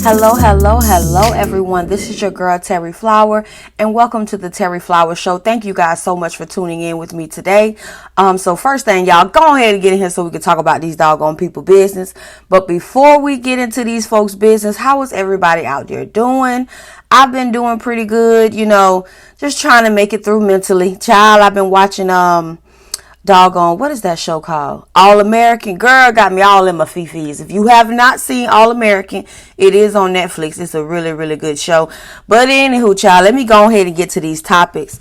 Hello, everyone. This is your girl, Terry Flower, and welcome to the Terry Flower Show. Thank you guys so much for tuning in with me today. So first thing, y'all, go ahead and get in here so we can talk about these doggone people business. But before we get into these folks' business, how is everybody out there doing? I've been doing pretty good, just trying to make it through mentally. Child, I've been watching, doggone, what is that show called? All American. Girl, got me all in my fifis. If you have not seen All American, it is on Netflix. It's a really, really good show. But anywho, child, let me go ahead and get to these topics.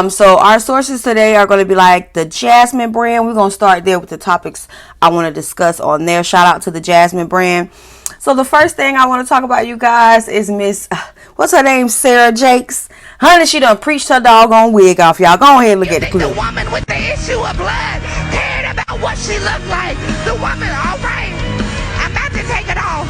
So our sources today are going to be like the Jasmine brand. We're going to start there with the topics I want to discuss on there. Shout out to the Jasmine brand. So the first thing I want to talk about, you guys, is Miss, what's her name? Sarah Jakes. Honey, she done preached her doggone wig off, y'all. Go ahead and look at the clip. The woman with the issue of blood cared about what she looked like. The woman, all right, I'm about to take it off.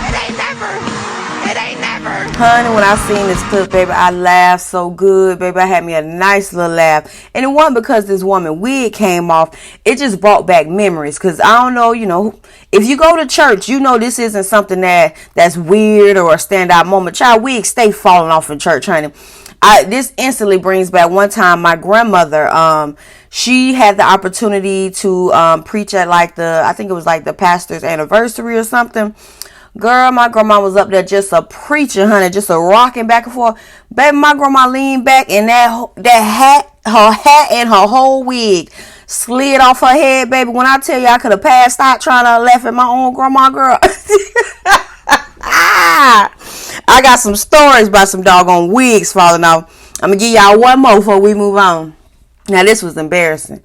It ain't never. Honey, when I seen this clip, baby, I laughed so good, baby. I had me a nice little laugh. And it wasn't because this woman wig came off. It just brought back memories. Because I don't know, if you go to church, this isn't something that's weird or a standout moment. Child, wigs stay falling off in church, honey. This instantly brings back one time my grandmother, she had the opportunity to preach at I think it was like the pastor's anniversary or something. Girl, my grandma was up there just a preaching, honey, just a rocking back and forth. Baby, my grandma leaned back and that hat and her whole wig slid off her head, baby. When I tell you I could have passed out trying to laugh at my own grandma, girl. I got some stories about some doggone wigs falling off. I'm going to give y'all one more before we move on. Now, this was embarrassing.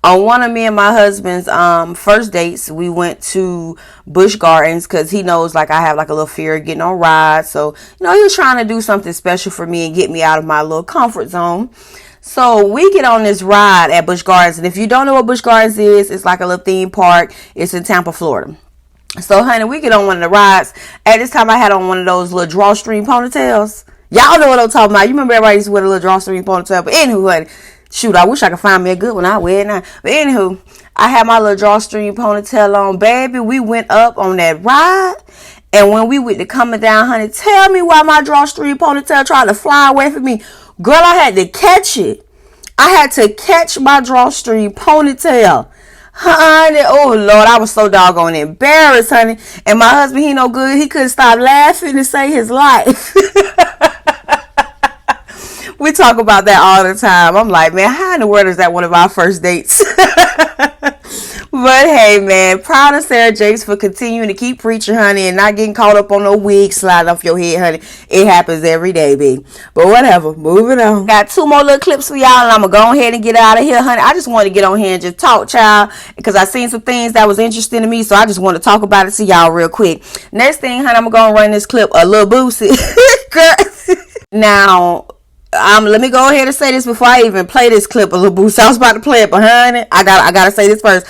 On one of me and my husband's first dates, we went to Busch Gardens because he knows I have a little fear of getting on rides. So, he was trying to do something special for me and get me out of my little comfort zone. So we get on this ride at Busch Gardens. And if you don't know what Busch Gardens is, it's like a little theme park. It's in Tampa, Florida. So, honey, we get on one of the rides. At this time, I had on one of those little drawstring ponytails. Y'all know what I'm talking about. You remember everybody used to wear a little drawstring ponytail. But anywho, honey. Shoot, I wish I could find me a good one. I wear it now. But anywho, I had my little drawstring ponytail on, baby. We went up on that ride. And when we went to coming down, honey, tell me why my drawstring ponytail tried to fly away from me. Girl, I had to catch it. I had to catch my drawstring ponytail. Honey, oh Lord, I was so doggone embarrassed, honey. And my husband, he no good. He couldn't stop laughing to save his life. We talk about that all the time. I'm like, man, how in the world is that one of our first dates? But hey, man, proud of Sarah Jakes for continuing to keep preaching, honey, and not getting caught up on no wig sliding off your head, honey. It happens every day, babe. But whatever, moving on. Got two more little clips for y'all, and I'm going to go ahead and get out of here, honey. I just wanted to get on here and just talk, child, because I seen some things that was interesting to me, so I just want to talk about it to y'all real quick. Next thing, honey, I'm going to run this clip, a little boosie. Girl. Now, let me go ahead and say this before I even play this clip of Lil Boosie. I was about to play it, but honey, I gotta say this first.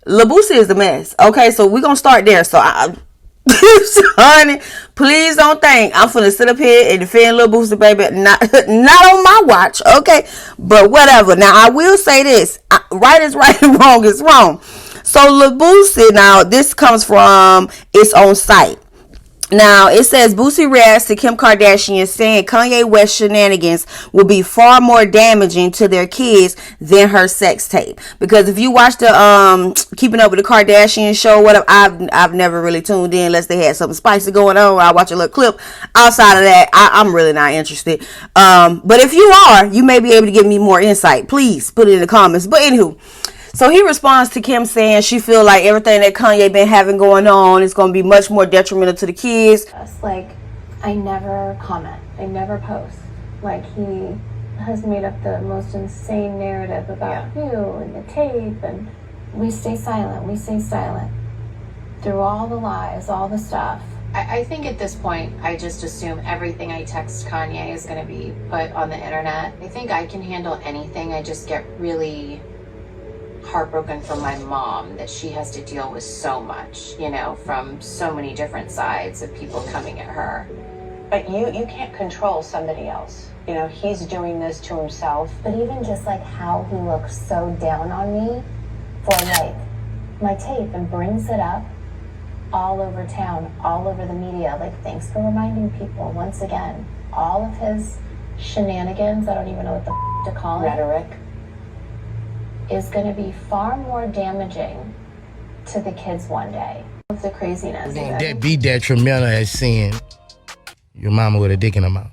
Lil Boosie is a mess. Okay, so we're gonna start there. So honey, please don't think I'm finna sit up here and defend Lil Boosie, baby. Not on my watch, okay? But whatever. Now I will say this. Right is right and wrong is wrong. So Lil Boosie, now this comes from its own site. Now, it says Boosie reacts to Kim Kardashian saying Kanye West shenanigans will be far more damaging to their kids than her sex tape. Because if you watch the Keeping Up with the Kardashian show, whatever, I've never really tuned in unless they had something spicy going on. I watch a little clip. Outside of that, I'm really not interested. But if you are, you may be able to give me more insight. Please put it in the comments. But anywho. So he responds to Kim saying she feel like everything that Kanye been having going on is going to be much more detrimental to the kids. I never comment. I never post. He has made up the most insane narrative about you and the tape, and we stay silent. We stay silent through all the lies, all the stuff. I think at this point, I just assume everything I text Kanye is going to be put on the internet. I think I can handle anything. I just get really heartbroken for my mom that she has to deal with so much, from so many different sides of people coming at her. But you can't control somebody else. You know, he's doing this to himself. But even just like how he looks so down on me for like my tape and brings it up all over town, all over the media. Like, thanks for reminding people once again. All of his shenanigans, I don't even know what the to call it. Rhetoric. Is going to be far more damaging to the kids one day. Of the craziness. That be detrimental as seeing your mama with a dick in her mouth.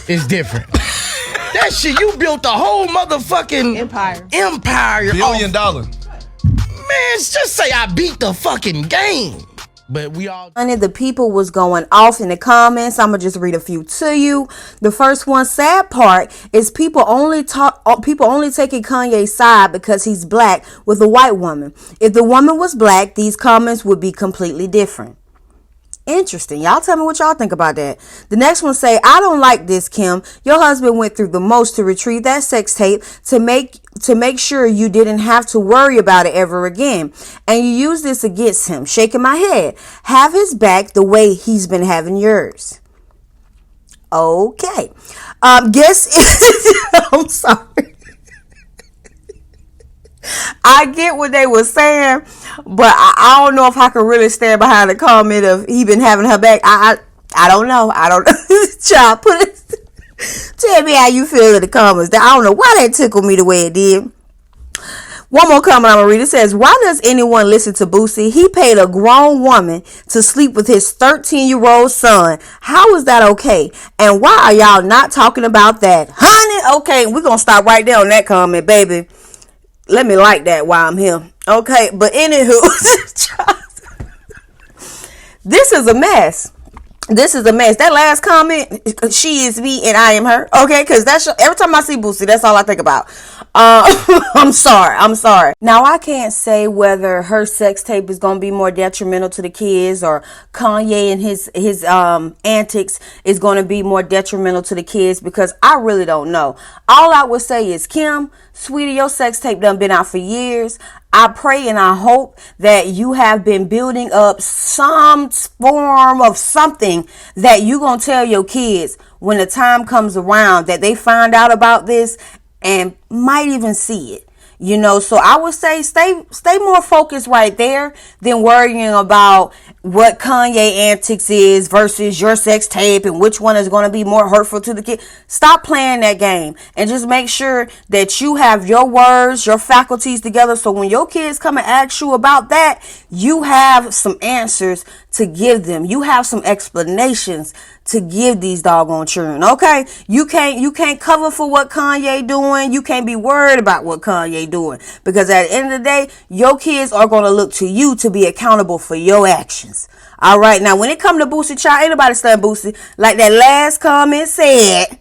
It's different. That shit, you built a whole motherfucking empire. $1 billion. Man, just say I beat the fucking game. But we all... Honey, the people was going off in the comments. I'm going to just read a few to you. The first one, sad part, is people only taking Kanye's side because he's black with a white woman. If the woman was black, these comments would be completely different. Interesting. Y'all tell me what y'all think about that. The next one say, I don't like this, Kim. Your husband went through the most to retrieve that sex tape to make sure you didn't have to worry about it ever again. And you use this against him. Shaking my head. Have his back the way he's been having yours. Okay. I'm sorry. I get what they were saying, but I don't know if I can really stand behind the comment of he been having her back. I don't know. I don't know. Child, tell me how you feel in the comments. I don't know why that tickled me the way it did. One more comment I'm going to read. It says, why does anyone listen to Boosie? He paid a grown woman to sleep with his 13-year-old son. How is that okay? And why are y'all not talking about that? Honey, okay, we're going to stop right there on that comment, baby. Let me like that while I'm here. Okay, but anywho, this is a mess. This is a mess. That last comment, she is me and I am her. Okay, because every time I see Boosie, that's all I think about. I'm sorry. Now, I can't say whether her sex tape is going to be more detrimental to the kids or Kanye and his antics is going to be more detrimental to the kids because I really don't know. All I would say is, Kim, sweetie, your sex tape done been out for years. I pray and I hope that you have been building up some form of something that you going to tell your kids when the time comes around that they find out about this and might even see it. You know, so I would say stay more focused right there than worrying about what Kanye antics is versus your sex tape and which one is going to be more hurtful to the kid. Stop playing that game and just make sure that you have your words, your faculties together. So when your kids come and ask you about that, you have some answers to give them. You have some explanations to give these doggone children. Okay, you can't cover for what Kanye doing. You can't be worried about what Kanye doing because at the end of the day, your kids are going to look to you to be accountable for your actions. All right, now when it come to Boosie, child, ain't nobody studying Boosie. Like that last comment said,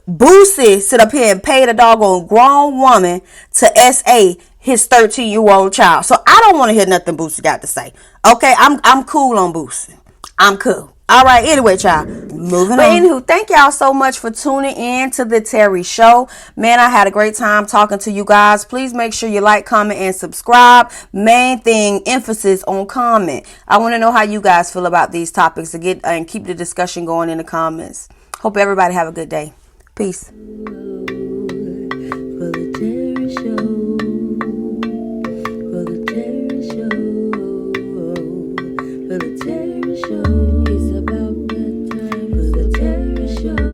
Boosie sit up here and paid a doggone grown woman to SA his 13-year-old child. So I don't want to hear nothing Boosie got to say. Okay, I'm cool on Boosie. I'm cool. All right, anyway, child, moving on. But anywho, thank y'all so much for tuning in to the Terry Show. Man, I had a great time talking to you guys. Please make sure you like, comment, and subscribe. Main thing, emphasis on comment. I want to know how you guys feel about these topics and keep the discussion going in the comments. Hope everybody have a good day. Peace.